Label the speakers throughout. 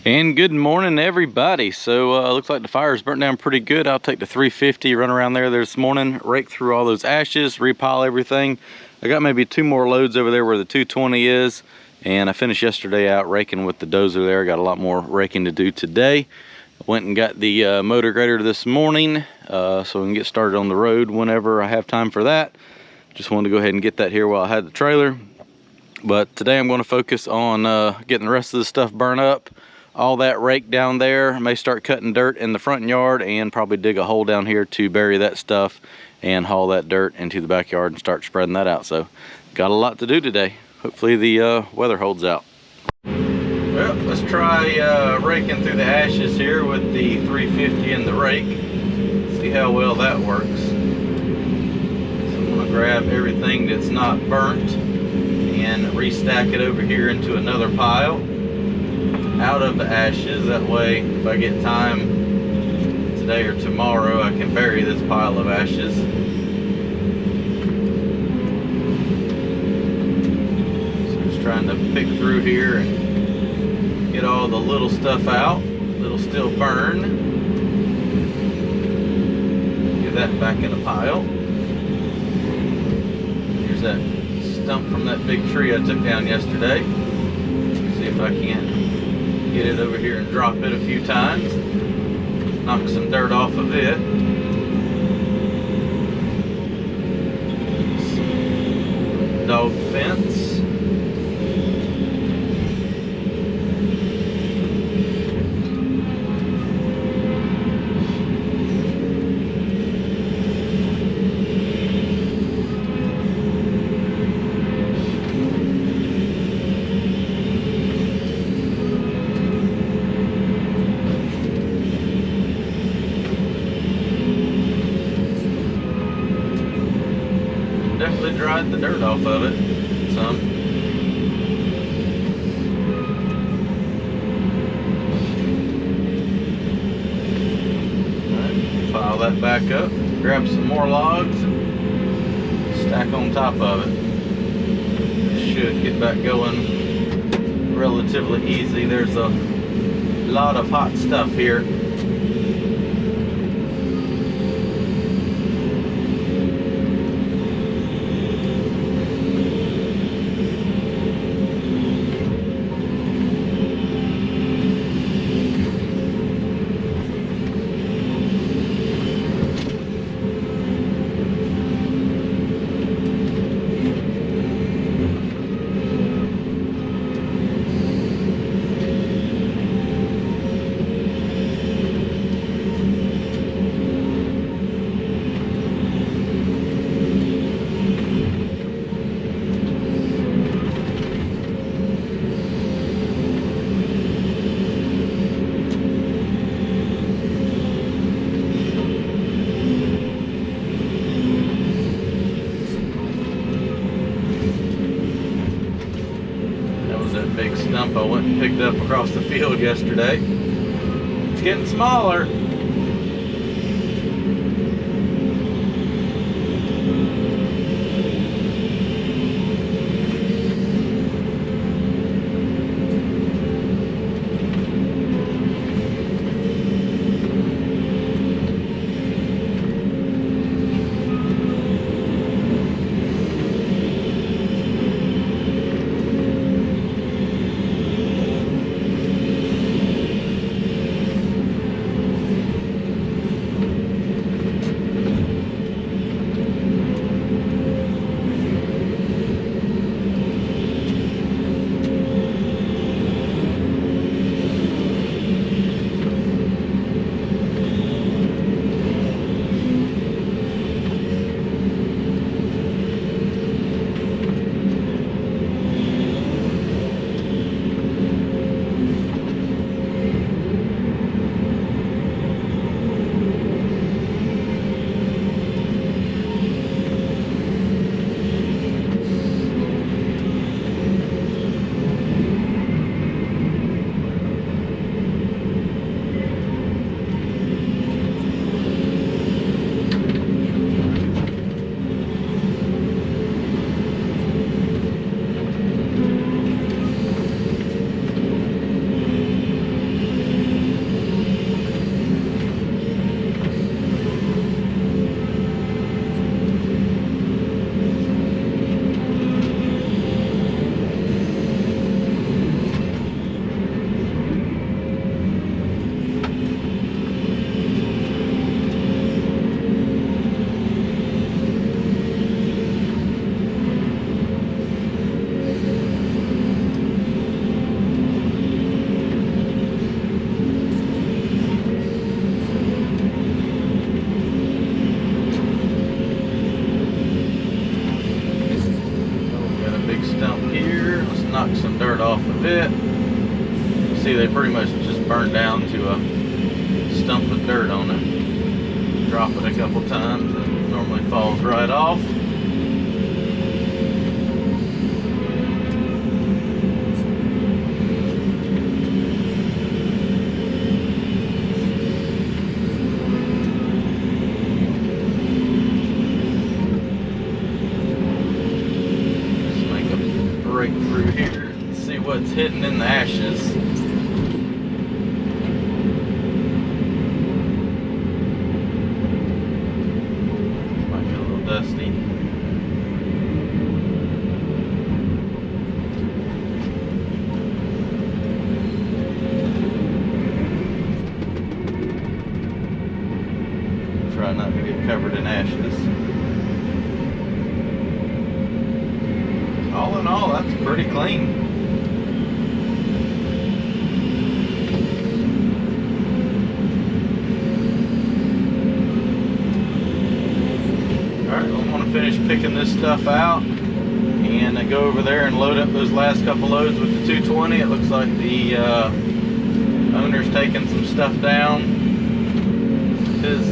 Speaker 1: And good morning, everybody. So looks like the fire's burnt down pretty good. I'll take the 350, run around there this morning, rake through all those ashes, repile everything. I got maybe 2 more loads over there where the 220 is, and I finished yesterday out raking with the dozer there. Got a lot more raking to do today. Went and got the motor grader this morning, so we can get started on the road whenever I have time for that. Just wanted to go ahead and get that here while I had the trailer. But today I'm going to focus on getting the rest of the stuff burnt up. All that rake down there. I may start cutting dirt in the front yard and probably dig a hole down here to bury that stuff and haul that dirt into the backyard and start spreading that out. So got a lot to do today. Hopefully the weather holds out. Well, let's try raking through the ashes here with the 350 and the rake. See how well that works. So I'm going to grab everything that's not burnt and restack it over here into another pile out of the ashes. That way, if I get time today or tomorrow, I can bury this pile of ashes. So just trying to pick through here and get all the little stuff out that'll still burn. Get that back in a pile. Here's that stump from that big tree I took down yesterday. See if I can't get it over here and drop it a few times. Knock some dirt off of it. Dog fence. Definitely dried the dirt off of it some. Alright, pile that back up, grab some more logs, stack on top of it. Should get back going relatively easy. There's a lot of hot stuff here. Big stump I went and picked up across the field yesterday. It's getting smaller. see they pretty much just burned down to a stump of dirt on it. Drop it a couple times and it normally falls right off. Through here and see what's hidden in the ashes. Might get a little dusty. Try not to get covered in ashes. All in all, that's pretty clean. Alright, I'm going to finish picking this stuff out and go over there and load up those last couple loads with the 220. It looks like the owner's taking some stuff down his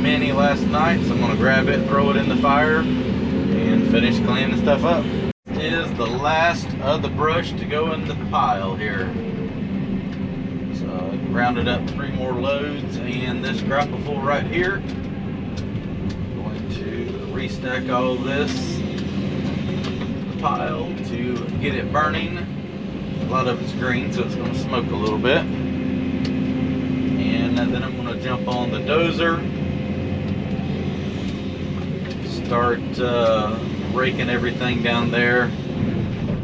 Speaker 1: Mini last night, so I'm going to grab it, throw it in the fire, and finish cleaning the stuff up. Is the last of the brush to go in the pile here. So I rounded up 3 more loads and this grapple full right here. Going to restack all this pile to get it burning. A lot of it's green, so it's going to smoke a little bit. And then I'm going to jump on the dozer, start raking everything down there.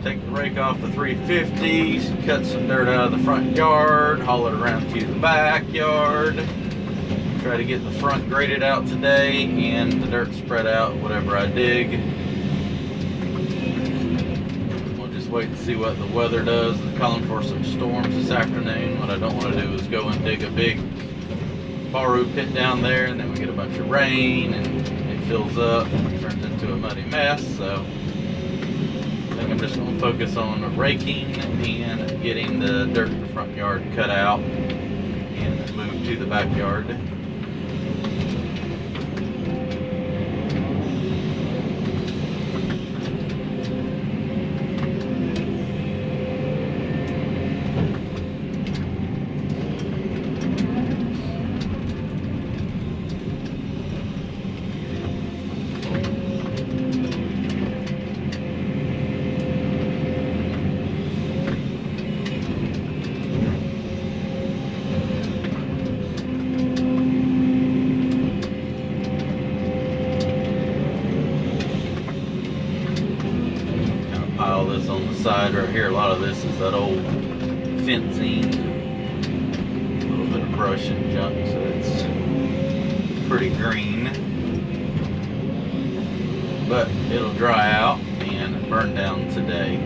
Speaker 1: Take the rake off the 350s, cut some dirt out of the front yard, haul it around to the backyard. Try to get the front graded out today and the dirt spread out whatever I dig. We'll just wait to see what the weather does. They're calling for some storms this afternoon. What I don't want to do is go and dig a big borrow pit down there and then we get a bunch of rain and it fills up and turns into a muddy mess. So I think I'm just going to focus on raking and getting the dirt in the front yard cut out and move to the backyard. This on the side right here. A lot of this is that old fencing, a little bit of brush and junk, so it's pretty green, but it'll dry out and burn down today.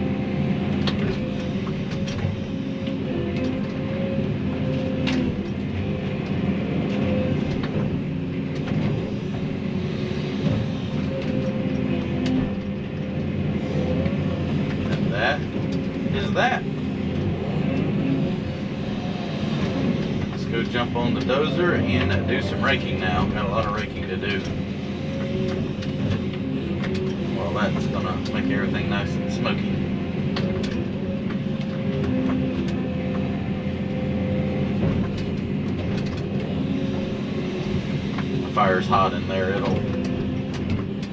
Speaker 1: Is that. Let's go jump on the dozer and do some raking now. Got a lot of raking to do. Well, that's gonna make everything nice and smoky. The fire's hot in there. It'll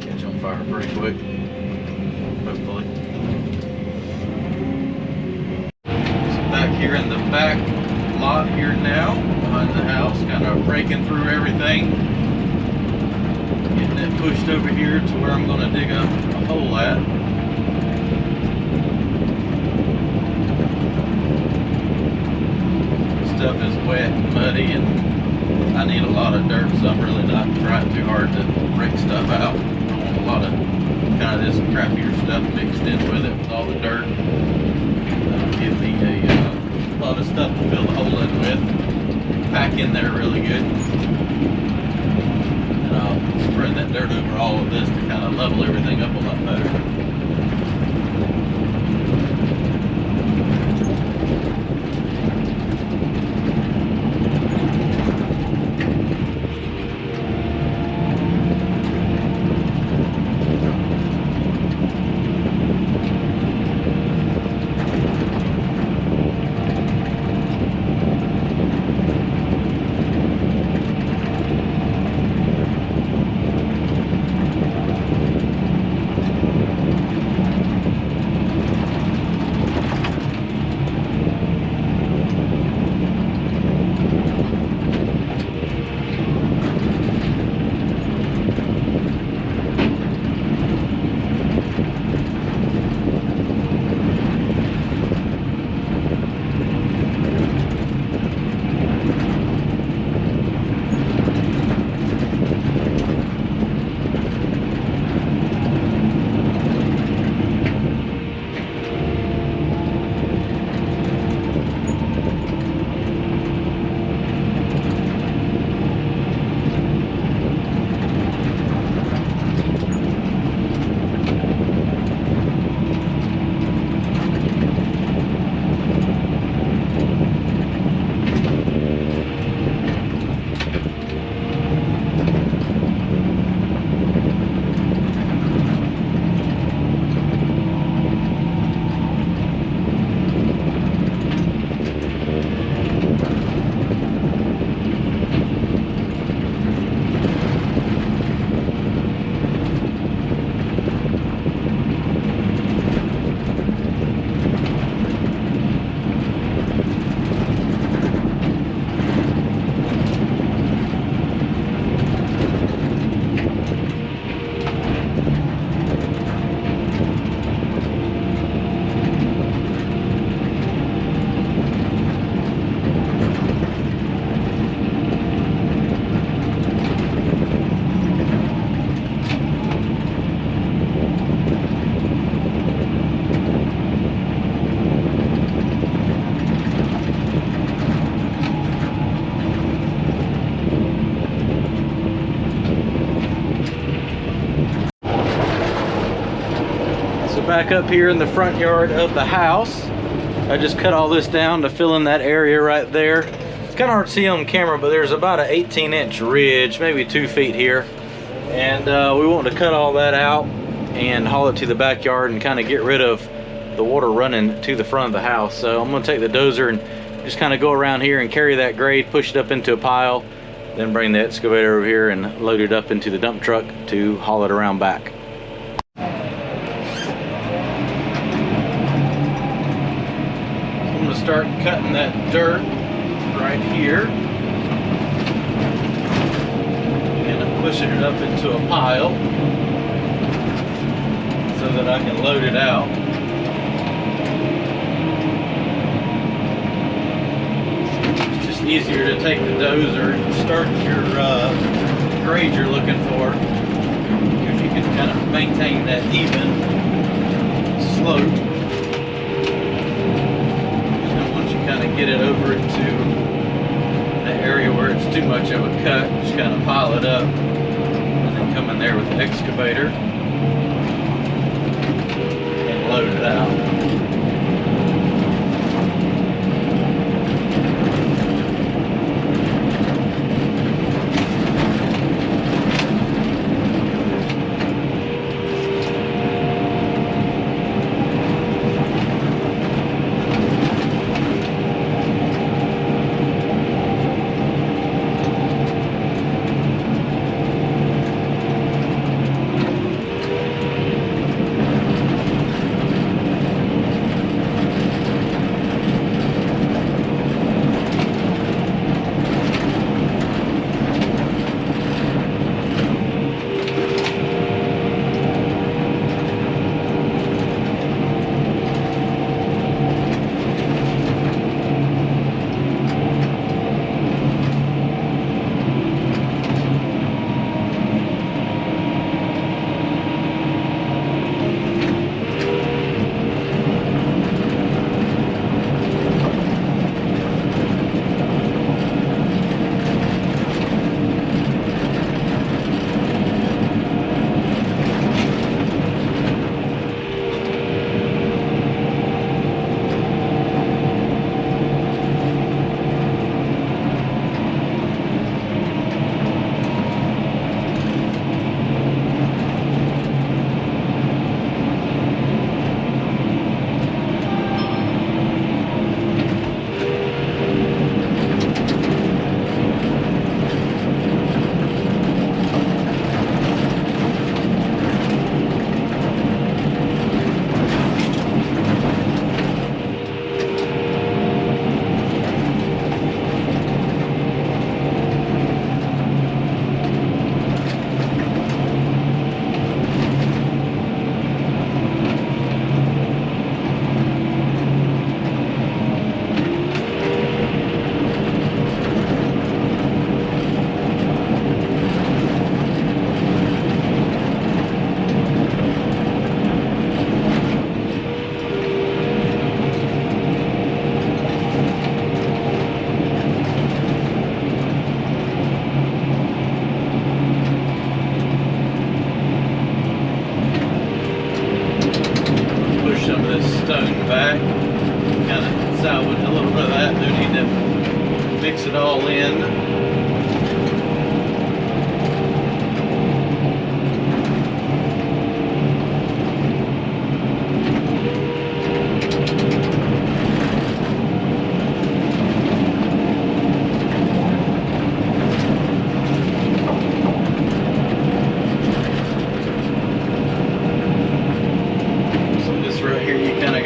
Speaker 1: catch on fire pretty quick, hopefully. Back here in the back lot here now, behind the house, kind of breaking through everything, getting it pushed over here to where I'm going to dig a hole at. Stuff is wet and muddy and I need a lot of dirt, so I'm really not trying too hard to break stuff out. I want a lot of kind of this crappier stuff mixed in with it, with all the dirt. Give me a lot of stuff to fill the hole in with. Pack in there really good. And I'll spread that dirt over all of this to kind of level everything up a lot better. back up here in the front yard of the house. I just cut all this down to fill in that area right there. It's kind of hard to see on camera, but there's about an 18-inch ridge, maybe 2 feet here. And we want to cut all that out and haul it to the backyard and kind of get rid of the water running to the front of the house. So I'm going to take the dozer and just kind of go around here and carry that grade, push it up into a pile, then bring the excavator over here and load it up into the dump truck to haul it around back. I'm going to start cutting that dirt right here and pushing it up into a pile so that I can load it out. It's just easier to take the dozer and start your grade you're looking for, because you can kind of maintain that even slope. Kind of get it over into the area where it's too much of a cut, just kind of pile it up and then come in there with the excavator and load it out. Back, kind of salvage a little bit of that. Do need to mix it all in.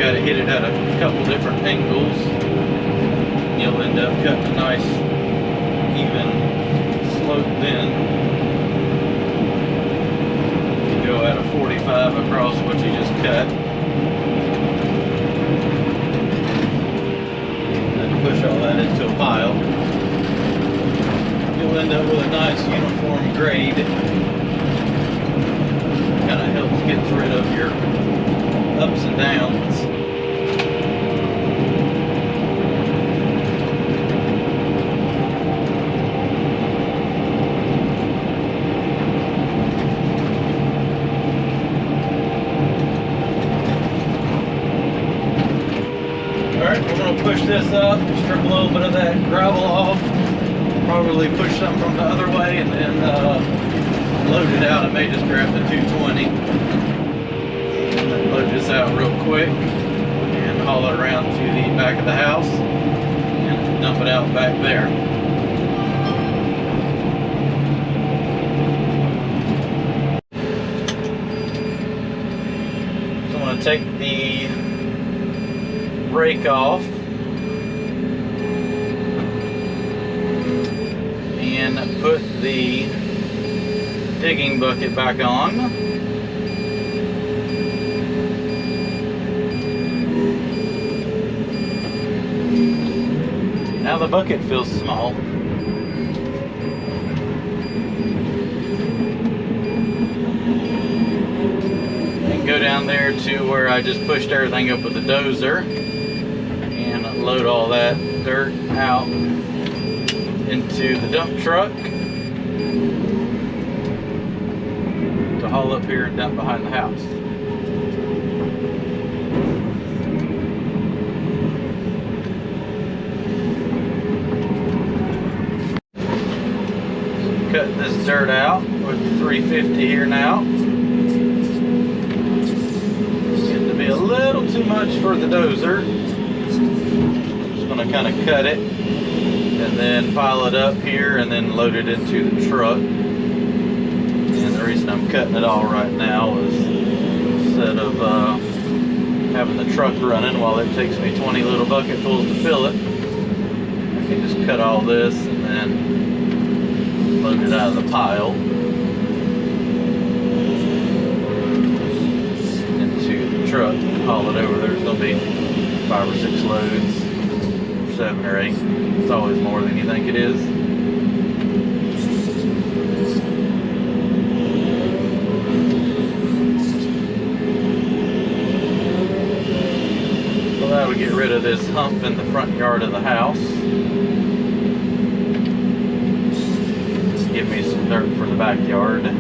Speaker 1: Hit it at a couple different angles. You'll end up cutting a nice even slope then. You go at a 45 across what you just cut. And push all that into a pile. You'll end up with a nice uniform grade. Kind of helps get rid of your ups and downs. strip a little bit of that gravel off, probably push something from the other way, and then load it out. I may just grab the 220 and then load this out real quick and haul it around to the back of the house and dump it out back there. So I'm going to take the rake off and put the digging bucket back on. Now the bucket feels small. And go down there to where I just pushed everything up with the dozer and load all that dirt out into the dump truck to haul up here and dump behind the house. Cut this dirt out with the 350 here now. It's getting to be a little too much for the dozer. Just going to kind of cut it and then pile it up here and then load it into the truck. And the reason I'm cutting it all right now is instead of having the truck running while it takes me 20 little bucketfuls to fill it, I can just cut all this and then load it out of the pile into the truck, haul it over. There's going to be 5 or 6 loads, 7 or 8. It's always more than you think it is. So that would get rid of this hump in the front yard of the house. Give me some dirt for the backyard.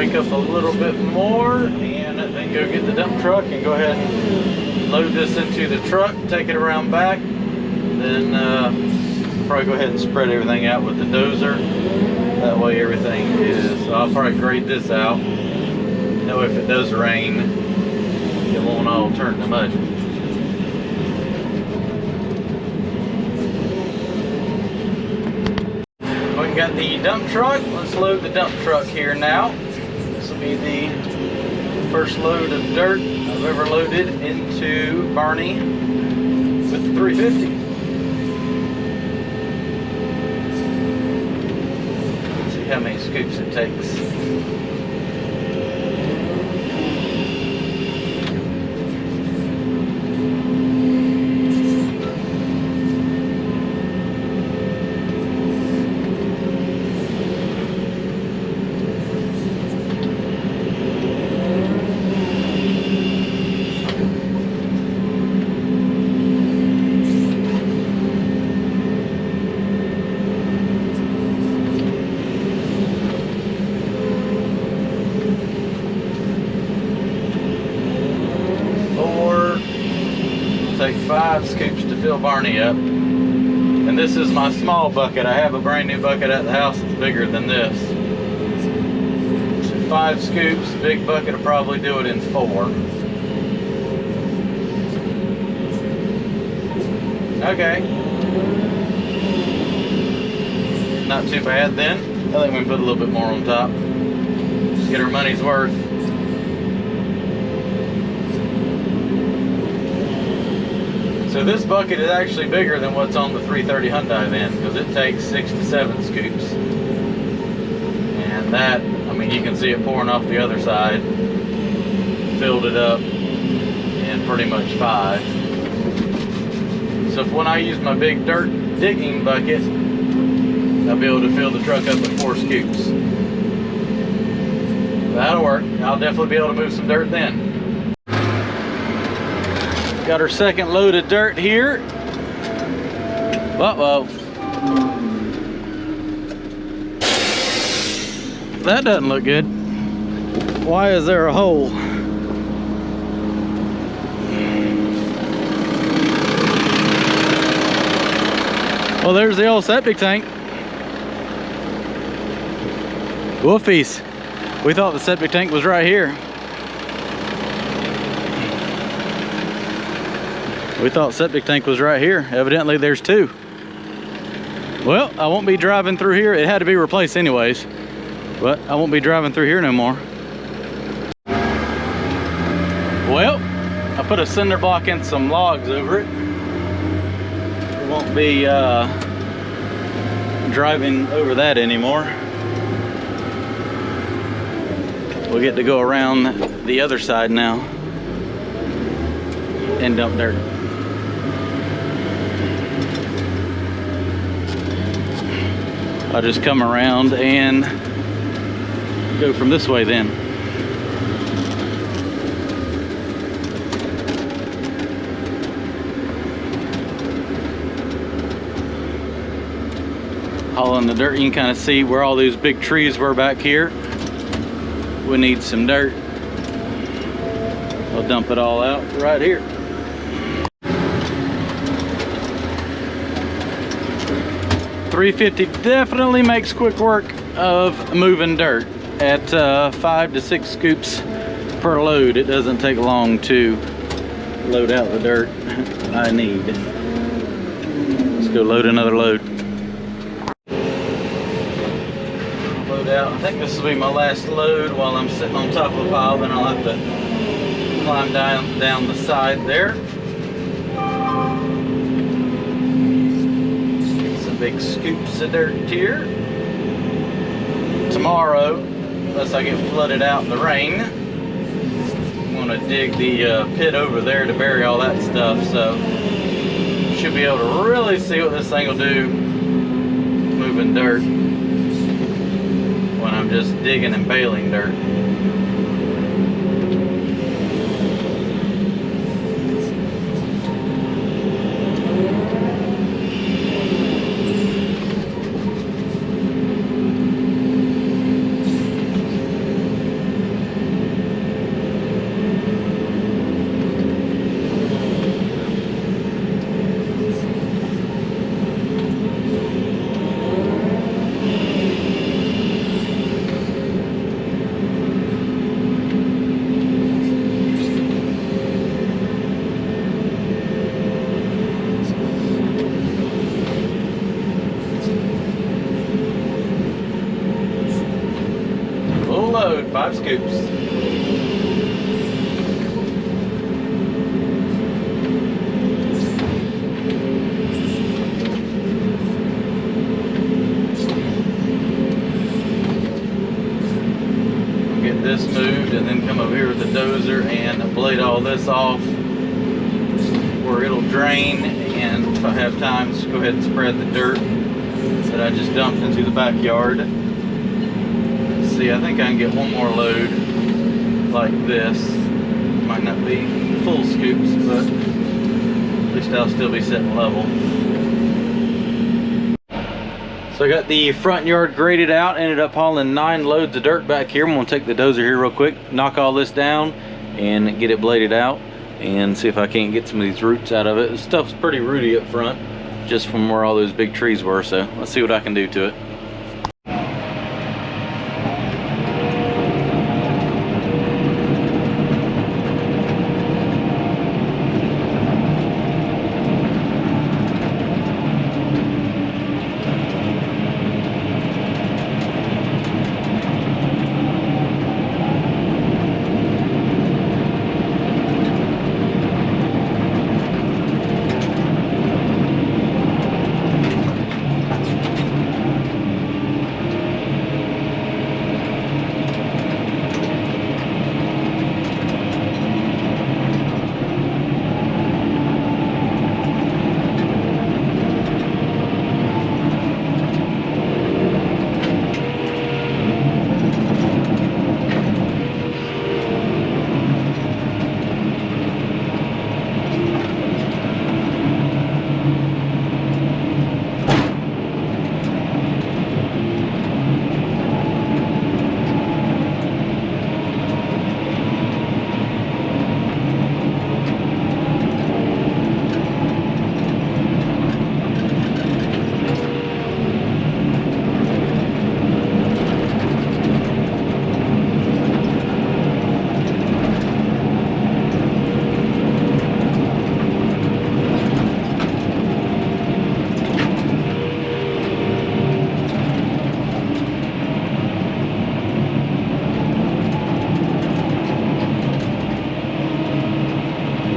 Speaker 1: Up a little bit more and then go get the dump truck and go ahead and load this into the truck, take it around back, then probably go ahead and spread everything out with the dozer. That way everything is, I'll probably grade this out. Know if it does rain, it won't all turn to mud. We got the dump truck. Let's load the dump truck here now. This will be the first load of dirt I've ever loaded into Barney with the 350. Let's see how many scoops it takes. take 5 scoops to fill Barney up. And this is my small bucket. I have a brand new bucket at the house that's bigger than this. So 5 scoops, big bucket will probably do it in 4. Okay. Not too bad then. I think we can put a little bit more on top. Just get our money's worth. So this bucket is actually bigger than what's on the 330 Hyundai then, because it takes 6 to 7 scoops. And that, I mean, you can see it pouring off the other side. Filled it up in pretty much 5. So if when I use my big dirt digging bucket, I'll be able to fill the truck up with 4 scoops. That'll work. I'll definitely be able to move some dirt then. Got our second load of dirt here. Uh-oh. That doesn't look good. Why is there a hole? Well, there's the old septic tank. Woofies. We thought the septic tank was right here. We thought septic tank was right here. Evidently there's 2. Well, I won't be driving through here. It had to be replaced anyways, but I won't be driving through here no more. Well, I put a cinder block and some logs over it. Won't be driving over that anymore. We'll get to go around the other side now and dump dirt. I'll just come around and go from this way then. Hauling the dirt, you can kind of see where all those big trees were back here. We need some dirt. I'll dump it all out right here. $3.50 definitely makes quick work of moving dirt. At 5 to 6 scoops per load, it doesn't take long to load out the dirt I need. Let's go load another load. Load out. I think this will be my last load while I'm sitting on top of the pile. Then I'll have to climb down the side there. Some big scoops of dirt here. Tomorrow, unless I get flooded out in the rain, I'm going to dig the pit over there to bury all that stuff, so should be able to really see what this thing will do moving dirt when I'm just digging and baling dirt. Load, 5 scoops. Get this moved and then come over here with the dozer and blade all this off where it'll drain, and if I have time, just go ahead and spread the dirt that I just dumped into the backyard. See, I think I can get one more load like this. Might not be full scoops, but at least I'll still be sitting level. So I got the front yard graded out, ended up hauling 9 loads of dirt back here. I'm gonna take the dozer here real quick, knock all this down and get it bladed out. and see if I can't get some of these roots out of it. This stuff's pretty rooty up front, just from where all those big trees were, so let's see what I can do to it.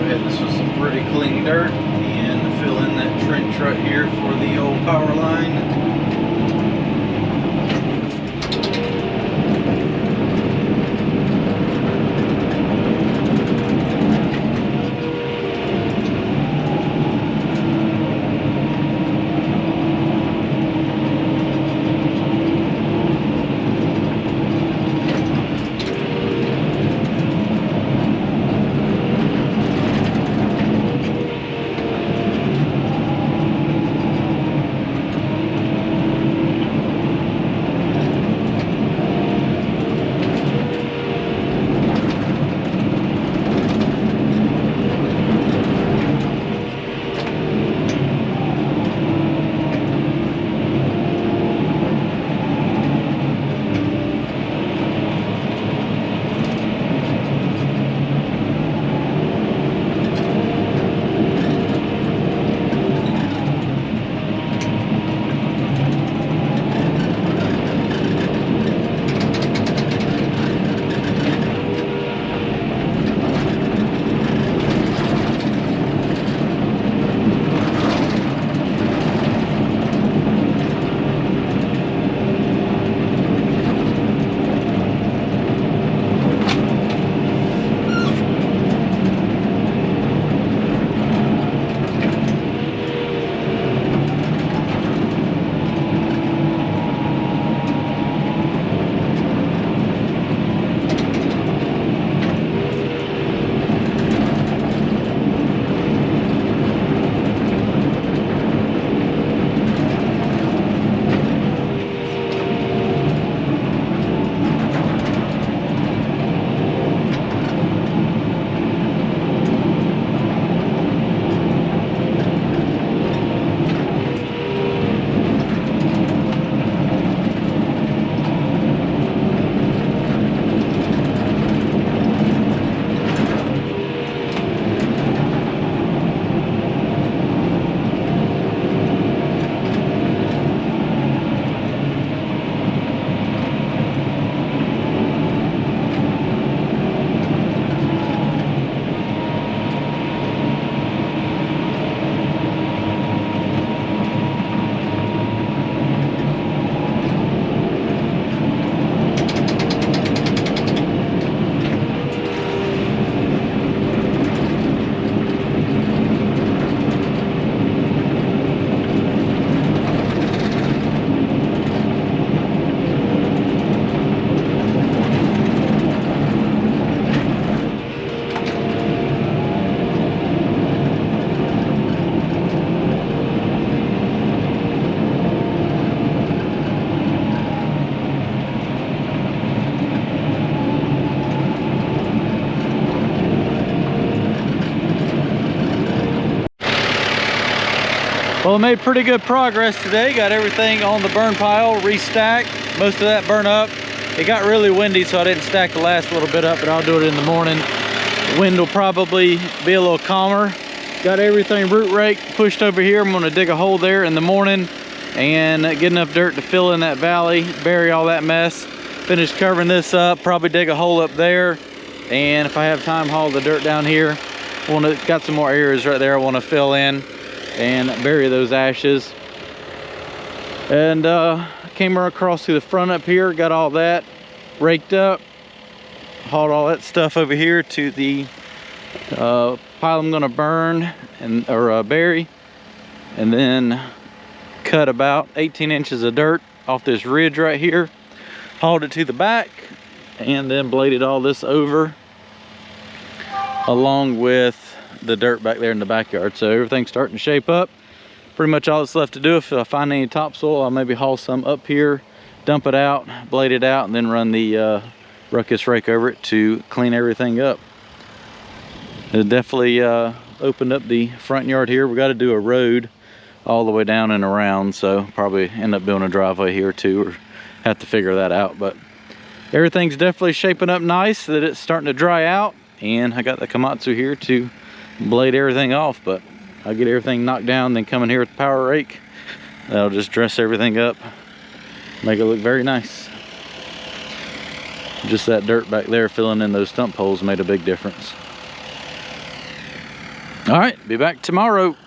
Speaker 1: This was some pretty clean dirt, and fill in that trench right here for the old power line. Well, I made pretty good progress today. Got everything on the burn pile, restacked. Most of that burn up. It got really windy, so I didn't stack the last little bit up, but I'll do it in the morning. The wind will probably be a little calmer. Got everything root raked, pushed over here. I'm gonna dig a hole there in the morning and get enough dirt to fill in that valley, bury all that mess. Finish covering this up, probably dig a hole up there. And if I have time, haul the dirt down here. Got some more areas right there I wanna fill in and bury those ashes. And came across to the front up here, got all that raked up, hauled all that stuff over here to the pile I'm gonna burn or bury, and then cut about 18 inches of dirt off this ridge right here, hauled it to the back, and then bladed all this over along with the dirt back there in the backyard. So everything's starting to shape up. Pretty much all that's left to do. If I find any topsoil, I'll maybe haul some up here, dump it out, blade it out, and then run the ruckus rake over it to clean everything up. It definitely opened up the front yard here. We got to do a road all the way down and around, so probably end up doing a driveway here too, or have to figure that out. But everything's definitely shaping up nice, that it's starting to dry out, and I got the Komatsu here to blade everything off. But I'll get everything knocked down, then come in here with the power rake. That'll just dress everything up, make it look very nice. Just that dirt back there filling in those stump holes made a big difference. All right, be back tomorrow.